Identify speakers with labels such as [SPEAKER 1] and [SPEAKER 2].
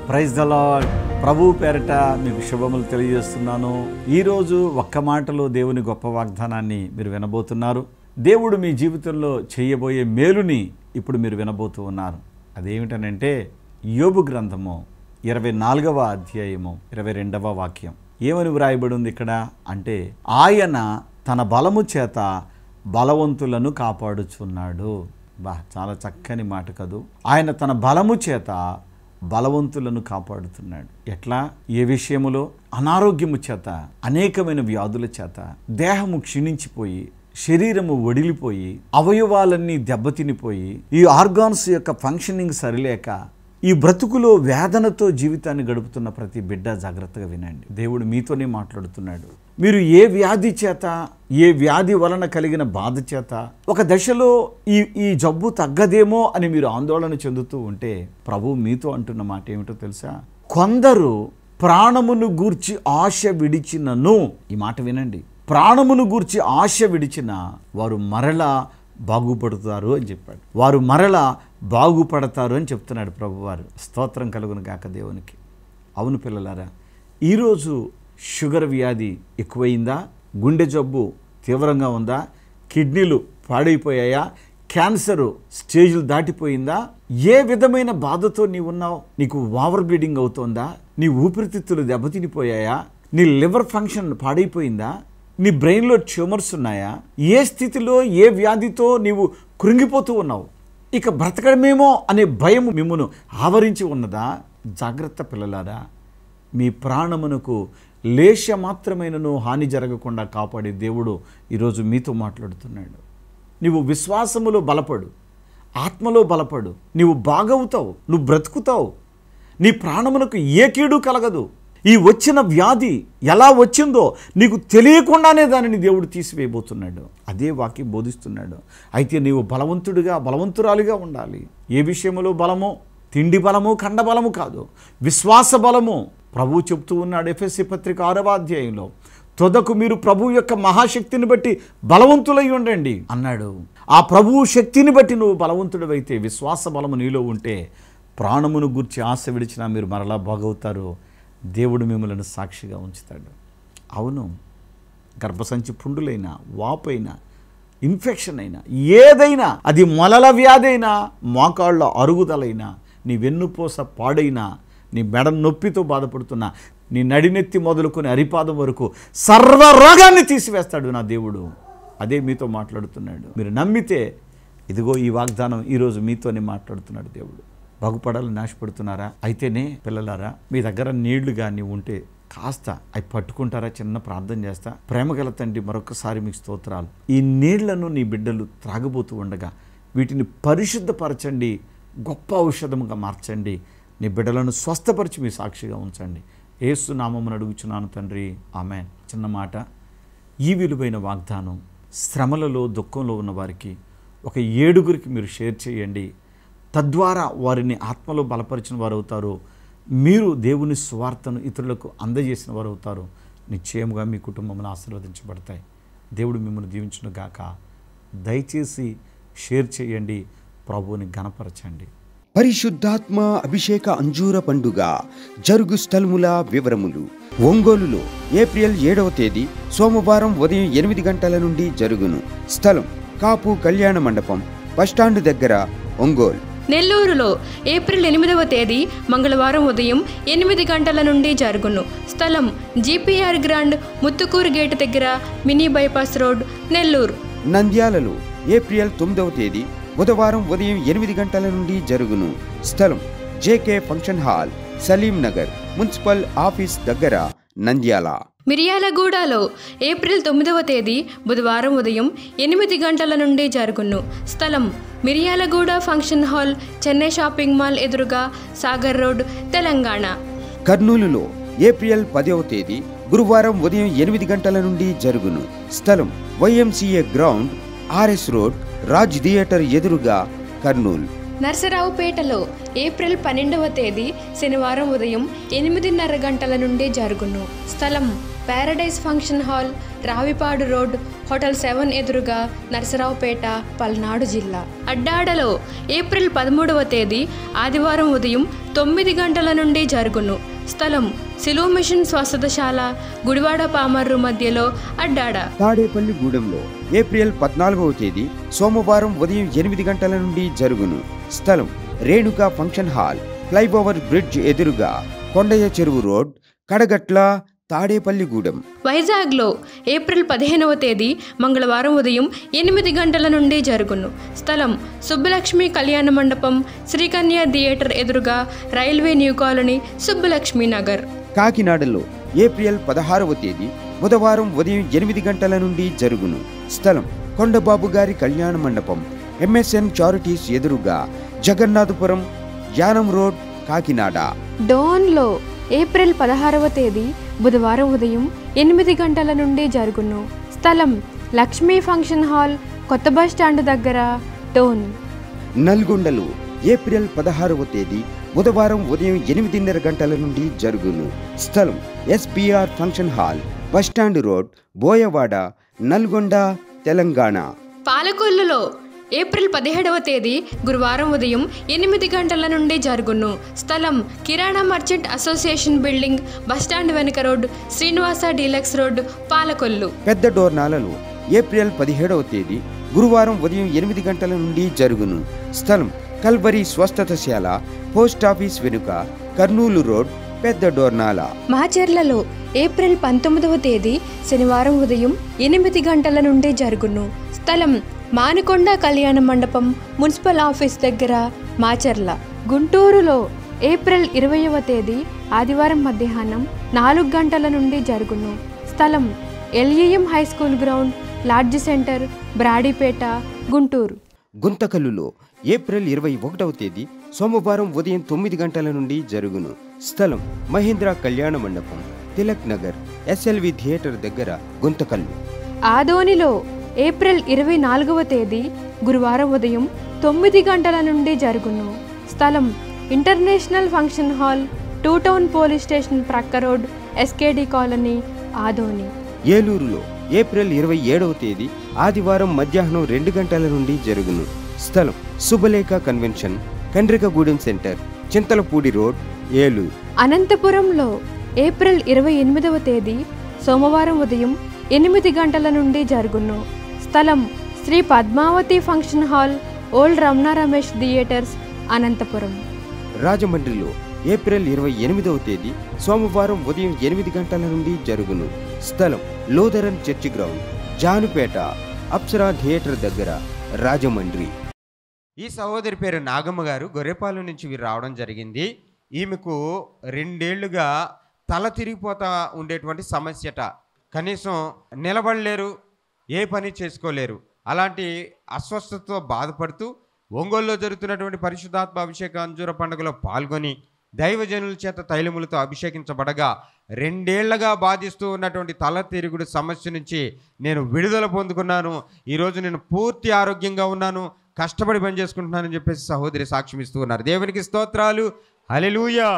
[SPEAKER 1] Praise the lord. ప్రభువు పేరట మీకు శుభములు తెలియజేస్తున్నాను. ఈరోజు ఒక్క మాటలో దేవుని గొప్ప వాగ్దానాన్ని మీరు వినబోతున్నారు. దేవుడు మీ జీవితంలో చేయబోయే మేలుని ఇప్పుడు మీరు వినబోతూ ఉన్నారు. అదేమిటనంటే యోబు గ్రంథము 24వ అధ్యాయము 22వ వాక్యం. ఏమని వ్రాయబడి ఉంది ఇక్కడ అంటే, ఆయన తన బలము చేత బలవంతులను కాపాడుచున్నాడు. చాలా చక్కని మాట కదూ. ఆయన తన బలము చేత బలవంతులను కాపాడుతున్నాడు. ఎట్లా? ఏ విషయములో? అనారోగ్యము చేత, అనేకమైన వ్యాధుల చేత దేహము క్షీణించిపోయి, శరీరము వడిలిపోయి, అవయవాలన్నీ దెబ్బతినిపోయి, ఈ ఆర్గాన్స్ యొక్క ఫంక్షనింగ్ సరిలేక ఈ బ్రతుకులో వేదనతో జీవితాన్ని గడుపుతున్న ప్రతి బిడ్డ జాగ్రత్తగా వినండి. దేవుడు మీతోనే మాట్లాడుతున్నాడు. మీరు ఏ వ్యాధి చేత, ఏ వ్యాధి వలన కలిగిన బాధ చేత ఒక దశలో ఈ జబ్బు తగ్గదేమో అని మీరు ఆందోళన చెందుతూ ఉంటే, ప్రభువు మీతో అంటున్న మాట ఏమిటో తెలుసా? కొందరు ప్రాణమును గూర్చి ఆశ విడిచినను, ఈ మాట వినండి, ప్రాణమును గూర్చి ఆశ విడిచిన వారు మరలా బాగుపడతారు అని చెప్పాడు. వారు మరలా బాగుపడతారు అని చెప్తున్నాడు ప్రభువారు. స్తోత్రం కలుగును గాక దేవునికి. అవును పిల్లలారా, ఈరోజు షుగర్ వ్యాధి ఎక్కువైందా? గుండె జబ్బు తీవ్రంగా ఉందా? కిడ్నీలు పాడైపోయాయా? క్యాన్సరు స్టేజ్లు దాటిపోయిందా? ఏ విధమైన బాధతో నీవున్నావు? నీకు ఓవర్ బ్లీడింగ్ అవుతోందా? నీ ఊపిరితిత్తులు దెబ్బతినిపోయాయా? నీ లివర్ ఫంక్షన్ పాడైపోయిందా? నీ బ్రెయిన్లో ట్యూమర్స్ ఉన్నాయా? ఏ స్థితిలో, ఏ వ్యాధితో నీవు కృంగిపోతూ ఉన్నావు? ఇక బ్రతకడమేమో అనే భయం మిమ్మును ఆవరించి ఉన్నదా? జాగ్రత్త పిల్లలారా, మీ ప్రాణమునకు లేశ మాత్రమైనను హాని జరగకుండా కాపాడే దేవుడు ఈరోజు మీతో మాట్లాడుతున్నాడు. నీవు విశ్వాసములో బలపడు, ఆత్మలో బలపడు. నీవు బాగవుతావు, నువ్వు బ్రతుకుతావు. నీ ప్రాణమునకు ఏ కీడు కలగదు. ఈ వచ్చిన వ్యాధి ఎలా వచ్చిందో నీకు తెలియకుండానే దానిని దేవుడు తీసివేయబోతున్నాడు. అదే వాక్యం బోధిస్తున్నాడు. అయితే నీవు బలవంతుడిగా, బలవంతురాలిగా ఉండాలి. ఏ విషయంలో బలమో? తిండి బలము, ఖండ బలము కాదు, విశ్వాస బలము. ప్రభువు చెప్తూ ఉన్నాడు ఎఫెసీ పత్రిక 6వ అధ్యాయంలో, తొదకు మీరు ప్రభువు యొక్క మహాశక్తిని బట్టి బలవంతులై ఉండండి అన్నాడు. ఆ ప్రభువు శక్తిని బట్టి నువ్వు బలవంతుడివైతే, విశ్వాస బలము నీలో ఉంటే, ప్రాణమును గూర్చి ఆశ విడిచినా మీరు మరలా బాగవుతారు. దేవుడు మిమ్మల్ని సాక్షిగా ఉంచుతాడు. అవును, గర్భసంచి పుండులైనా, వాపైనా, ఇన్ఫెక్షన్ అయినా, ఏదైనా, అది మొలల వ్యాధైనా, మోకాళ్ళ అరుగుదలైనా, నీ వెన్నుపూస పాడైనా, నీ మెడ నొప్పితో బాధపడుతున్నా, నీ నడినెత్తి మొదలుకొని అరిపాదం వరకు సర్వ రోగాన్ని తీసివేస్తాడు నా దేవుడు. అదే మీతో మాట్లాడుతున్నాడు. మీరు నమ్మితే ఇదిగో ఈ వాగ్దానం ఈరోజు మీతోనే మాట్లాడుతున్నాడు దేవుడు. బాగుపడాలని ఆశపడుతున్నారా? అయితేనే పిల్లలారా, మీ దగ్గర నీళ్లు కానీ ఉంటే కాస్త అవి పట్టుకుంటారా? చిన్న ప్రార్థన చేస్తా. ప్రేమగల తండ్రి, మరొకసారి మీకు స్తోత్రాలు. ఈ నీళ్లను నీ బిడ్డలు త్రాగబోతూ ఉండగా వీటిని పరిశుద్ధపరచండి, గొప్ప ఔషధముగా మార్చండి. నీ బిడ్డలను స్వస్థపరిచి మీ సాక్షిగా ఉంచండి. యేసు నామమున అడుగుచున్నాను తండ్రి, ఆమేన్. చిన్న మాట, ఈ విలువైన వాగ్దానం శ్రమలలో, దుఃఖంలో ఉన్న వారికి ఒక 7గురికి మీరు షేర్ చేయండి. తద్వారా వారిని ఆత్మలో బలపరిచిన వారు అవుతారు. మీరు దేవుని సువార్తను ఇతరులకు అందజేసిన వారు అవుతారు. నిశ్చయముగా మీ కుటుంబమును ఆశీర్వదించబడతాయి. దేవుడు మిమ్మల్ని దీవించును గాక. దయచేసి షేర్ చేయండి, ప్రభువుని ఘనపరచండి.
[SPEAKER 2] పరిశుద్ధాత్మ అభిషేక అంజూర పండుగ జరుగు స్థలముల వివరములు. ఒంగోలులో ఏప్రిల్ 7వ తేదీ సోమవారం ఉదయం 8 గంటల నుండి జరుగును. స్థలం కాపు కళ్యాణ మండపం, బస్టాండ్ దగ్గర, ఒంగోలు.
[SPEAKER 3] నెల్లూరులో ఏప్రిల్ 8వ తేదీ మంగళవారం ఉదయం 8 గంటల నుండి జరుగును. స్థలం జీపీఆర్ గ్రాండ్, ముత్తుకూరు గేటు దగ్గర, మినీ బైపాస్ రోడ్, నెల్లూరు.
[SPEAKER 2] నంద్యాలలో ఏప్రిల్ 9వ తేదీ బుధవారం ఉదయం 8 గంటల నుండి జరుగును. స్థలం JK function hall, Salim Nagar, municipal office దగ్గర, నంద్యాల.
[SPEAKER 3] మిర్యాలగూడలో ఏప్రిల్ 9వ తేదీ బుధవారం ఉదయం 8 గంటల నుండి జరుగును. స్థలం Miryalaguda function hall, Chennai shopping mall ఎదురుగా, సాగర్ రోడ్, తెలంగాణ.
[SPEAKER 2] కర్నూలులో ఏప్రిల్ 10వ తేదీ గురువారం ఉదయం 8 గంటల నుండి జరుగును. స్థలం YMCA ground, RS road, Raj theatre ఎదురుగా, కర్నూలు.
[SPEAKER 3] నర్సరావుపేటలో ఏప్రిల్ 12వ తేదీ శనివారం ఉదయం 8:30 గంటల నుండి జరుగును. స్థలం Paradise function hall, Ravipadu road, hotel 7 ఎదురుగా, నర్సరావుపేట, పల్నాడు జిల్లా. అడ్డాడలో ఏప్రిల్ 13వ తేదీ ఆదివారం ఉదయం 9 గంటల నుండి జరుగును. స్థలం సిలువ మిషన్ స్వస్థతశాల, గుడివాడ పామర్రు మధ్యలో అడ్డాడ.
[SPEAKER 2] తాడేపల్లిగూడెంలో ఏప్రిల్ 14వ తేదీ సోమవారం ఉదయం 8 గంటల నుండి జరుగును. స్థలం Renuka function hall, flyover bridge ఎదురుగా, కొండయ్య చెరువు రోడ్, కడగట్ల, తాడేపల్లిగూడెం.
[SPEAKER 3] వైజాగ్లో ఏప్రిల్ 15వ తేదీ మంగళవారం ఉదయం 8 గంటల నుండి జరుగును. స్థలం సుబ్బలక్ష్మి కళ్యాణ మండపం, శ్రీకన్య థియేటర్ ఎదురుగా, railway new colony, Subbalakshmi Nagar.
[SPEAKER 2] కాకినాడలో ఏప్రిల్ 16వ తేదీ బుధవారం ఉదయం 8 గంటల నుండి జరుగును. స్థలం కొండబాబు గారి కళ్యాణ మండపం, ఎంఎస్ఎన్ చారిటీస్ ఎదురుగా, జగన్నాథపురం, యానం రోడ్, కాకినాడ.
[SPEAKER 3] డోన్లో ఏప్రిల్ 16వ తేదీ బుధవారం ఉదయం 8 గంటల నుండి జరుగును. స్థలం లక్ష్మీ ఫంక్షన్ హాల్, కొత్త బస్ స్టాండ్ దగ్గర, డోన్.
[SPEAKER 2] నల్గొండలో ఏప్రిల్ 16వ తేదీ బుధవారం ఉదయం 8:30 గంటల నుండి జరుగును. స్థలం SBR function hall, bus stand road, Boyawada, Nalgonda, Telangana.
[SPEAKER 3] పాలకొల్లులో ఏప్రిల్ 17వ తేదీ గురువారం ఉదయం 8 గంటల నుండి జరుగును. స్థలం కిరాణా మర్చెంట్ అసోసియేషన్ బిల్డింగ్, బస్టాండ్ వెనుక road, Srinivasa deluxe road, Palakollu.
[SPEAKER 2] పెద్ద డోర్నాలలో ఏప్రిల్ 17వ తేదీ గురువారం ఉదయం 8 గంటల నుండి జరుగును. స్థలం కల్వరి స్వస్థతశాల, పోస్ట్ ఆఫీస్ వెనుక, కర్నూలు రోడ్, పెద్ద డోర్నాల.
[SPEAKER 3] మాచెర్లలో ఏప్రిల్ 19వ తేదీ శనివారం ఉదయం 8 గంటల నుండి జరుగును. స్థలం మానుకొండ కళ్యాణ మండపం, మున్సిపల్ ఆఫీస్ దగ్గర, మాచర్ల. గుంటూరులో ఏప్రిల్ 20వ తేదీ ఆదివారం మధ్యాహ్నం 4 గంటల నుండి జరుగును. స్థలం LEM high school ground, lodge centre, Brodipet, Guntur.
[SPEAKER 2] గుంతకల్లులో ఏప్రిల్ 21వ తేదీ సోమవారం ఉదయం 9 గంటల నుండి జరుగును. స్థలం మహేంద్ర కళ్యాణ మండపం, తిలక్ నగర్, ఎస్ఎల్వి థియేటర్ దగ్గర, గుంతకల్లు.
[SPEAKER 3] ఆదోనిలో ఏప్రిల్ 24వ తేదీ గురువారం ఉదయం 9 గంటల నుండి జరుగును. స్థలం international function hall, 2 town police station ప్రక్క రోడ్, ఎస్కేడి కాలనీ, ఆదోని.
[SPEAKER 2] ఏలూరులో ఏప్రిల్ 27వ తేదీ ఆదివారం మధ్యాహ్నం 2 గంటల నుండి జరుగును. స్థలం Subhalekha convention, Kandrikagudem centre, Chintalapudi road, Eluru.
[SPEAKER 3] అనంతపురంలో ఏప్రిల్ 28వ తేదీ సోమవారం ఉదయం 8 గంటల నుండి జరుగును. స్థలం Sri Padmavathi function hall, old Ramana Ramesh theatres, Anantapuram.
[SPEAKER 2] రాజమండ్రిలో ఏప్రిల్ 28వ తేదీ సోమవారం ఉదయం 8 గంటల నుండి జరుగును. స్థలం Lutheran church ground, Janupeta, Apsara theatre దగ్గర, రాజమండ్రి.
[SPEAKER 4] ఈ సహోదరి పేరు నాగమ్మ గారు, గొర్రెపాలెం నుంచి వీరు రావడం జరిగింది. ఈమెకు 2 ఏళ్లుగా తల తిరిగిపోతా ఉండేటువంటి సమస్యట. కనీసం నిలబడలేరు, ఏ పని చేసుకోలేరు. అలాంటి అస్వస్థతతో బాధపడుతూ ఒంగోలులో జరుగుతున్నటువంటి పరిశుద్ధాత్మ అభిషేక అంజూర పండుగలో పాల్గొని దైవజనుల చేత తైలములతో అభిషేకించబడగా 2 ఏళ్లగా బాధిస్తూ ఉన్నటువంటి తల తిరుగుడు సమస్య నుంచి నేను విడుదల పొందుకున్నాను. ఈరోజు నేను పూర్తి ఆరోగ్యంగా ఉన్నాను, కష్టపడి పని చేసుకుంటున్నానని చెప్పేసి సహోదరి సాక్ష్యం ఇస్తూ ఉన్నారు. దేవునికి స్తోత్రాలు. హల్లెలూయా.